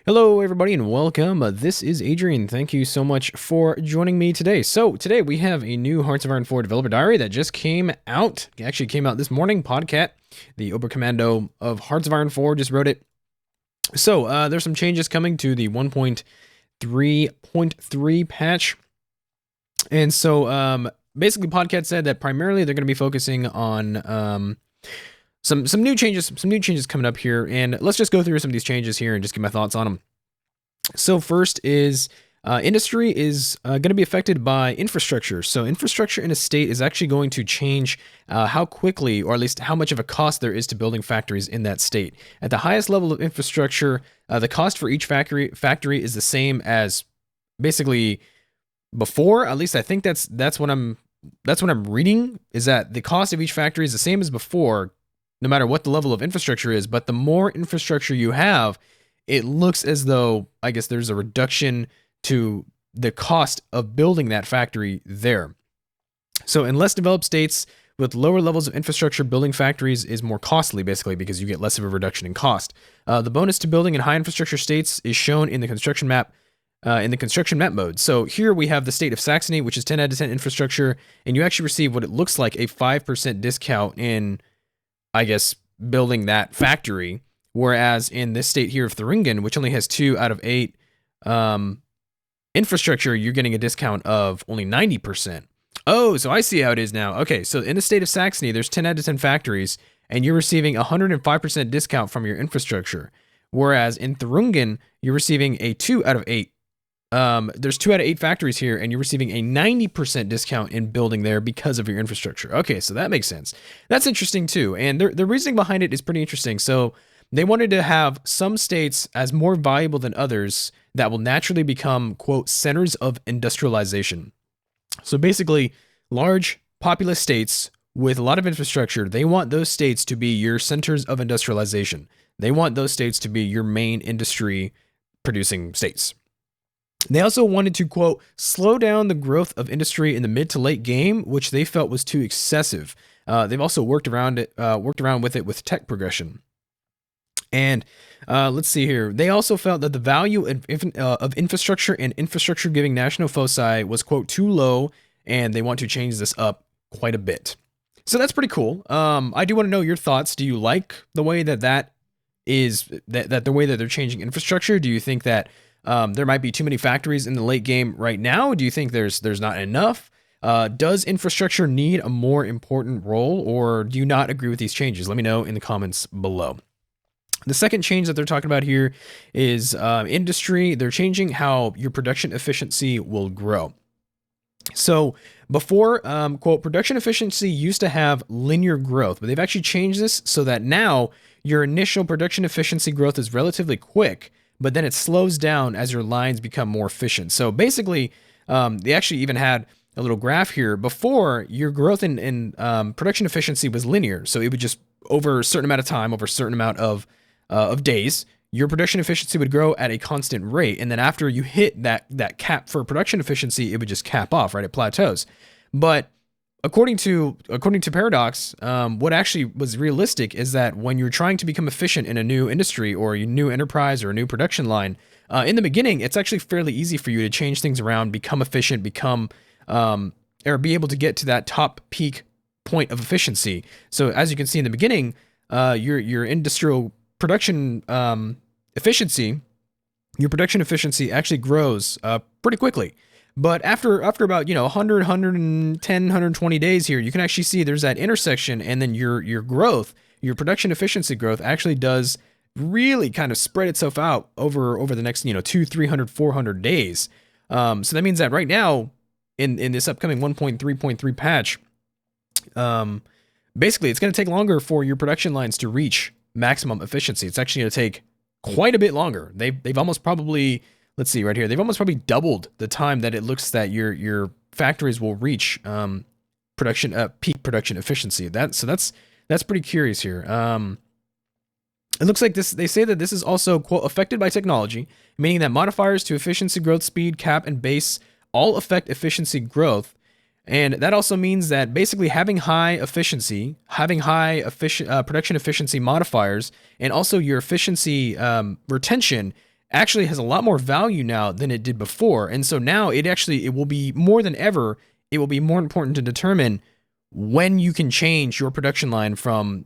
Hello, everybody, and welcome. This is Adrian. Thank you so much for joining me today. So today we have a new Hearts of Iron 4 developer diary that just came out. It actually came out this morning. Podcat, the Oberkommando of Hearts of Iron 4, just wrote it. So there's some changes coming to the 1.3.3 patch. And so basically Podcat said that primarily they're going to be focusing on some new changes coming up here, and let's just go through some of these changes here and just give my thoughts on them. So first is industry is going to be affected by infrastructure. So infrastructure in a state is actually going to change how quickly, or at least how much of a cost there is to building factories in that state. At the highest level of infrastructure, the cost for each factory is the same as basically before. At least I think that's what I'm reading, is that the cost of each factory is the same as before, no matter what the level of infrastructure is. But the more infrastructure you have, it looks as though, I guess, there's a reduction to the cost of building that factory there. So in less developed states with lower levels of infrastructure, building factories is more costly, basically, because you get less of a reduction in cost. The bonus to building in high infrastructure states is shown in the construction map mode. So here we have the state of Saxony, which is 10 out of 10 infrastructure, and you actually receive what it looks like a 5% discount in, I guess, building that factory. Whereas in this state here of Thuringen, which only has 2 out of 8 infrastructure, you're getting a discount of only 90%. Oh, so I see how it is now. Okay, so in the state of Saxony, there's 10 out of 10 factories, and you're receiving a 105% discount from your infrastructure. Whereas in Thuringen, you're receiving a 2 out of 8. There's 2 out of 8 factories here, and you're receiving a 90% discount in building there because of your infrastructure. Okay, so that makes sense. That's interesting too, and the reasoning behind it is pretty interesting. So they wanted to have some states as more valuable than others that will naturally become, quote, centers of industrialization. So basically, large populous states with a lot of infrastructure, they want those states to be your centers of industrialization. They want those states to be your main industry producing states. They also wanted to, quote, slow down the growth of industry in the mid to late game, which they felt was too excessive. They've also worked around with it with tech progression. And let's see here. They also felt that the value of infrastructure and infrastructure giving national foci was, quote, too low, and they want to change this up quite a bit. So that's pretty cool. I do want to know your thoughts. Do you like the way that the way that they're changing infrastructure? Do you think that there might be too many factories in the late game right now? Do you think there's not enough? Does infrastructure need a more important role, or do you not agree with these changes? Let me know in the comments below. The second change that they're talking about here is industry. They're changing how your production efficiency will grow. So before, quote, production efficiency used to have linear growth, but they've actually changed this so that now your initial production efficiency growth is relatively quick, but then it slows down as your lines become more efficient. So basically, they actually even had a little graph here. Before, your growth in production efficiency was linear. So it would just, over a certain amount of time, over a certain amount of days, your production efficiency would grow at a constant rate. And then after you hit that cap for production efficiency, it would just cap off, right? It plateaus. But according to Paradox, what actually was realistic is that when you're trying to become efficient in a new industry or a new enterprise or a new production line, in the beginning, it's actually fairly easy for you to change things around, become efficient, or be able to get to that top peak point of efficiency. So as you can see in the beginning, your industrial production efficiency, your production efficiency actually grows pretty quickly. But after about 100, 110, 120 days here, you can actually see there's that intersection, and then your growth, your production efficiency growth actually does really kind of spread itself out over the next 200, 300, 400 days. So that means that right now in this upcoming 1.3.3 patch, basically it's going to take longer for your production lines to reach maximum efficiency. It's actually going to take quite a bit longer. They've almost probably, let's see right here, they've almost probably doubled the time that it looks that your factories will reach peak production efficiency. That's pretty curious here. It looks like they say that this is also, quote, affected by technology, meaning that modifiers to efficiency, growth, speed, cap, and base all affect efficiency growth. And that also means that basically having high production efficiency modifiers, and also your efficiency retention actually has a lot more value now than it did before. And so now it will be more than ever, it will be more important to determine when you can change your production line from,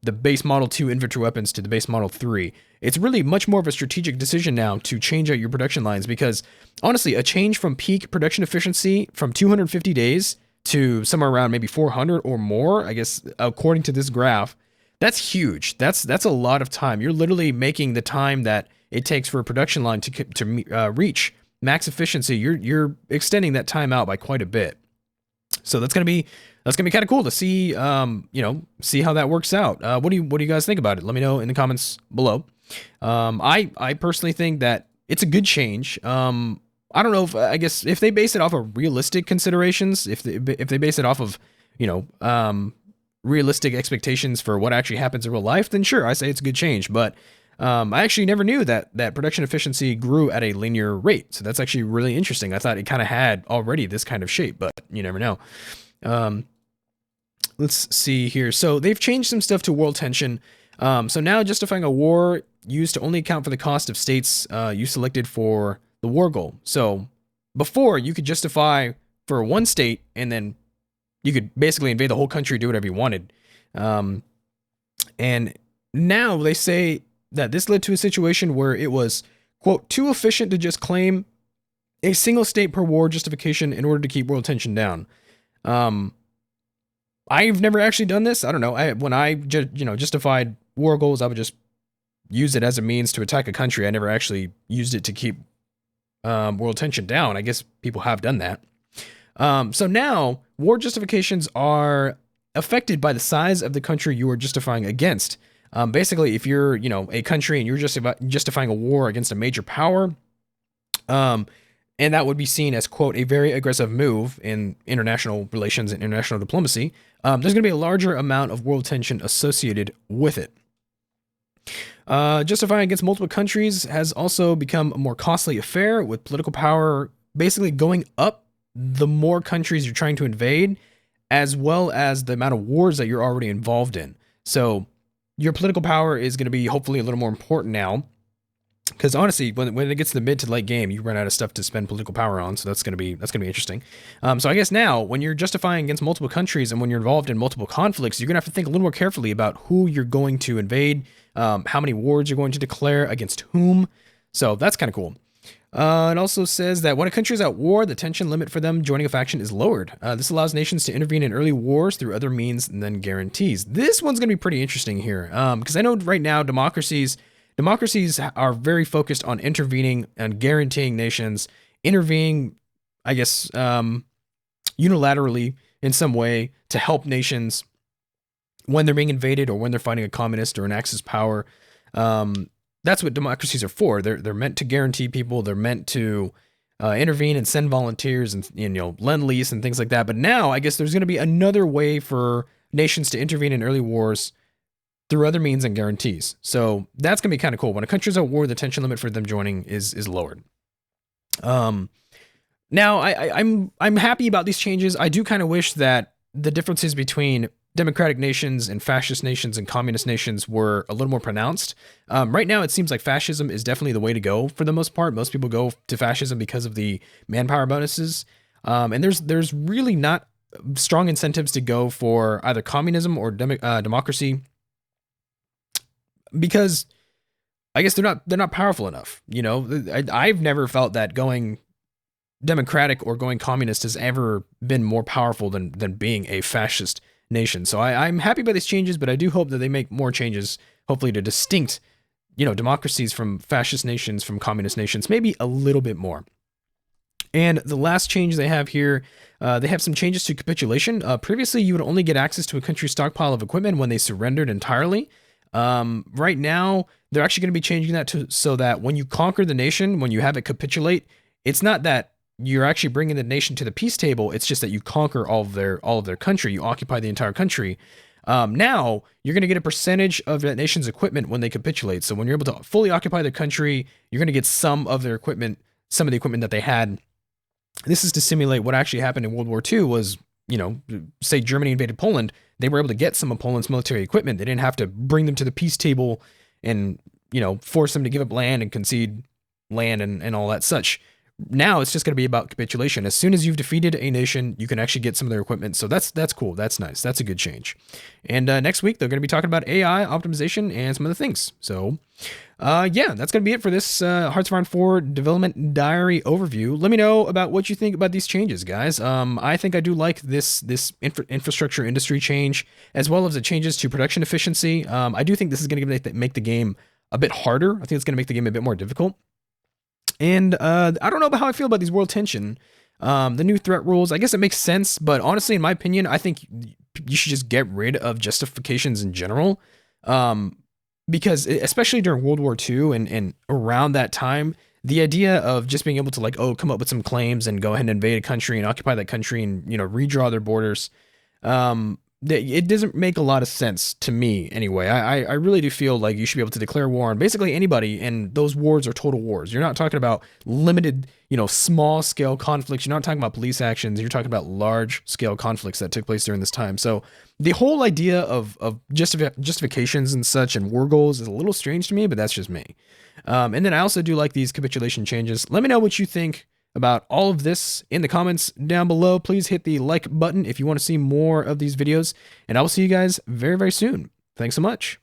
the base Model 2 infantry weapons to the base Model 3. It's really much more of a strategic decision now to change out your production lines, because honestly, a change from peak production efficiency from 250 days to somewhere around maybe 400 or more, I guess, according to this graph, that's huge. That's a lot of time. You're literally making the time that it takes for a production line to reach max efficiency. You're extending that time out by quite a bit. So that's gonna be kind of cool to see. See how that works out. What do you guys think about it? Let me know in the comments below. I personally think that it's a good change. I don't know if, I guess if they base it off of realistic considerations, if they base it off of, realistic expectations for what actually happens in real life, then sure, I say it's a good change. But I actually never knew that production efficiency grew at a linear rate. So that's actually really interesting. I thought it kind of had already this kind of shape, but you never know. Let's see here. So they've changed some stuff to world tension. So now justifying a war used to only account for the cost of states you selected for the war goal. So before, you could justify for one state, and then you could basically invade the whole country, do whatever you wanted. And now they say that this led to a situation where it was, quote, too efficient to just claim a single state per war justification in order to keep world tension down. I've never actually done this. I don't know. When I justified war goals, I would just use it as a means to attack a country. I never actually used it to keep world tension down. I guess people have done that. So now war justifications are affected by the size of the country you are justifying against. Basically, if you're, a country and you're justifying a war against a major power, and that would be seen as, quote, a very aggressive move in international relations and international diplomacy, there's going to be a larger amount of world tension associated with it. Justifying against multiple countries has also become a more costly affair, with political power basically going up the more countries you're trying to invade, as well as the amount of wars that you're already involved in. So your political power is going to be hopefully a little more important now, because honestly, when it gets to the mid to late game, you run out of stuff to spend political power on. So that's gonna be interesting. So I guess now, when you're justifying against multiple countries and when you're involved in multiple conflicts, you're gonna have to think a little more carefully about who you're going to invade, how many wars you're going to declare against whom. So that's kind of cool. It also says that when a country is at war, the tension limit for them joining a faction is lowered. This allows nations to intervene in early wars through other means than guarantees. This one's gonna be pretty interesting here, because I know right now democracies are very focused on intervening and guaranteeing nations, intervening, I guess, unilaterally in some way to help nations when they're being invaded or when they're fighting a communist or an Axis power. That's what democracies are for. They're meant to guarantee people. They're meant to intervene and send volunteers and lend lease and things like that. But now I guess there's going to be another way for nations to intervene in early wars through other means and guarantees. So that's gonna be kind of cool. When a country's at war, the tension limit for them joining is lowered. Now I'm happy about these changes. I do kind of wish that the differences between democratic nations and fascist nations and communist nations were a little more pronounced. Right now, it seems like fascism is definitely the way to go for the most part. Most people go to fascism because of the manpower bonuses, and there's really not strong incentives to go for either communism or democracy, because I guess they're not powerful enough. I've never felt that going democratic or going communist has ever been more powerful than being a fascist nation. So I'm happy by these changes, but I do hope that they make more changes, hopefully to distinct, democracies from fascist nations, from communist nations, maybe a little bit more. And the last change they have here, they have some changes to capitulation. Previously, you would only get access to a country's stockpile of equipment when they surrendered entirely. Right now, they're actually going to be changing that so that when you conquer the nation, when you have it capitulate, it's not that you're actually bringing the nation to the peace table. It's just that you conquer all of their country. You occupy the entire country. Now you're going to get a percentage of that nation's equipment when they capitulate. So when you're able to fully occupy the country, you're going to get some of their equipment, some of the equipment that they had. This is to simulate what actually happened in World War II was, say Germany invaded Poland. They were able to get some of Poland's military equipment. They didn't have to bring them to the peace table and, force them to give up land and concede land and all that such. Now it's just going to be about capitulation. As soon as you've defeated a nation, you can actually get some of their equipment. So that's cool. That's nice. That's a good change. And next week they're going to be talking about AI optimization and some other things. So yeah, that's going to be it for this Hearts of Iron 4 development diary overview. Let me know about what you think about these changes, guys. I think I do like this infrastructure industry change, as well as the changes to production efficiency. I do think this is going to make the game a bit harder. I think it's going to make the game a bit more difficult. And I don't know about how I feel about these world tension. The new threat rules, I guess it makes sense, but honestly, in my opinion, I think you should just get rid of justifications in general. Because especially during World War II and around that time, the idea of just being able to like, come up with some claims and go ahead and invade a country and occupy that country and, redraw their borders, it doesn't make a lot of sense to me anyway. I really do feel like you should be able to declare war on basically anybody, and those wars are total wars. You're not talking about limited, small scale conflicts. You're not talking about police actions. You're talking about large scale conflicts that took place during this time. So the whole idea of justifications and such and war goals is a little strange to me, but that's just me. And then I also do like these capitulation changes. Let me know what you think about all of this in the comments down below. Please hit the like button if you want to see more of these videos, and I will see you guys very, very soon. Thanks so much.